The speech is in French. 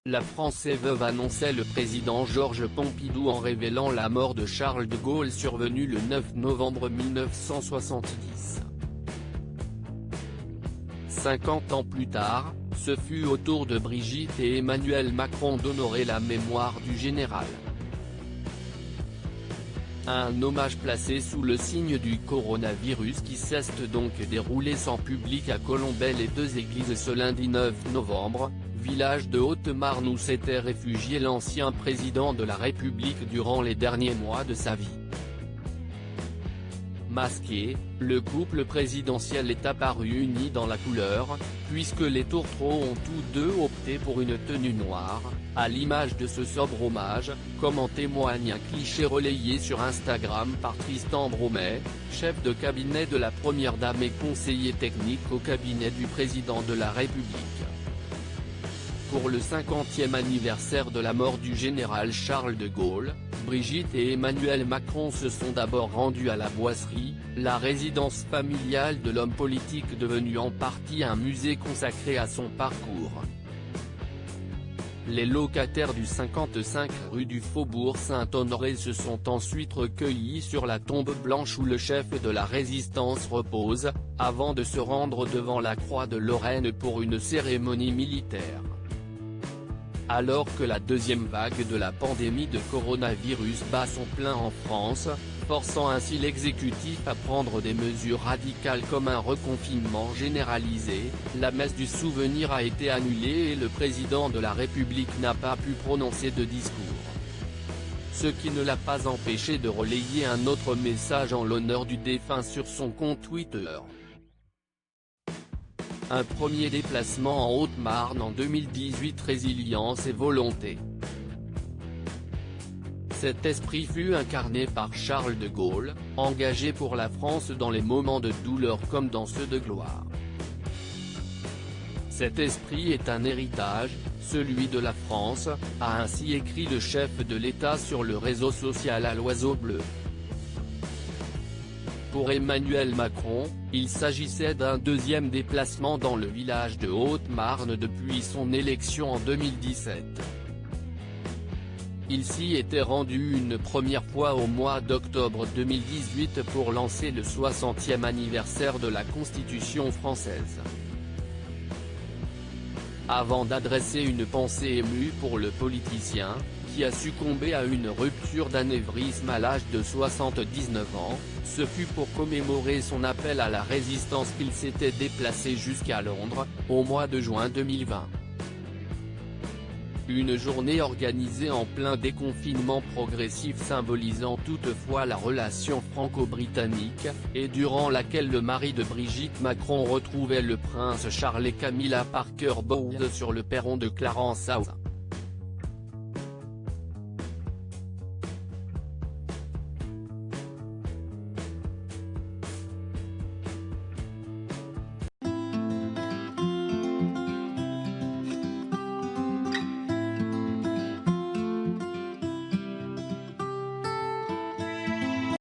La France est veuve, annonçait le président Georges Pompidou en révélant la mort de Charles de Gaulle survenue le 9 novembre 1970. 50 ans plus tard, ce fut au tour de Brigitte et Emmanuel Macron d'honorer la mémoire du général. Un hommage placé sous le signe du coronavirus qui s'est donc déroulé sans public à Colombelles et deux églises ce lundi 9 novembre, village de Haute-Marne où s'était réfugié l'ancien président de la République durant les derniers mois de sa vie. Masqué, le couple présidentiel est apparu uni dans la couleur, puisque les tourtereaux ont tous deux opté pour une tenue noire, à l'image de ce sobre hommage, comme en témoigne un cliché relayé sur Instagram par Tristan Bromet, chef de cabinet de la Première Dame et conseiller technique au cabinet du président de la République. Pour le 50e anniversaire de la mort du général Charles de Gaulle, Brigitte et Emmanuel Macron se sont d'abord rendus à la Boisserie, la résidence familiale de l'homme politique devenu en partie un musée consacré à son parcours. Les locataires du 55 rue du Faubourg Saint-Honoré se sont ensuite recueillis sur la tombe blanche où le chef de la résistance repose, avant de se rendre devant la Croix de Lorraine pour une cérémonie militaire. Alors que la deuxième vague de la pandémie de coronavirus bat son plein en France, forçant ainsi l'exécutif à prendre des mesures radicales comme un reconfinement généralisé, la messe du souvenir a été annulée et le président de la République n'a pas pu prononcer de discours. Ce qui ne l'a pas empêché de relayer un autre message en l'honneur du défunt sur son compte Twitter. Un premier déplacement en Haute-Marne en 2018, résilience et volonté. Cet esprit fut incarné par Charles de Gaulle, engagé pour la France dans les moments de douleur comme dans ceux de gloire. Cet esprit est un héritage, celui de la France, a ainsi écrit le chef de l'État sur le réseau social à l'Oiseau Bleu. Pour Emmanuel Macron, il s'agissait d'un deuxième déplacement dans le village de Haute-Marne depuis son élection en 2017. Il s'y était rendu une première fois au mois d'octobre 2018 pour lancer le 60e anniversaire de la Constitution française. Avant d'adresser une pensée émue pour le politicien, qui a succombé à une rupture d'anévrisme à l'âge de 79 ans, ce fut pour commémorer son appel à la résistance qu'il s'était déplacé jusqu'à Londres, au mois de juin 2020. Une journée organisée en plein déconfinement progressif symbolisant toutefois la relation franco-britannique, et durant laquelle le mari de Brigitte Macron retrouvait le prince Charles et Camilla Parker Bowles sur le perron de Clarence House.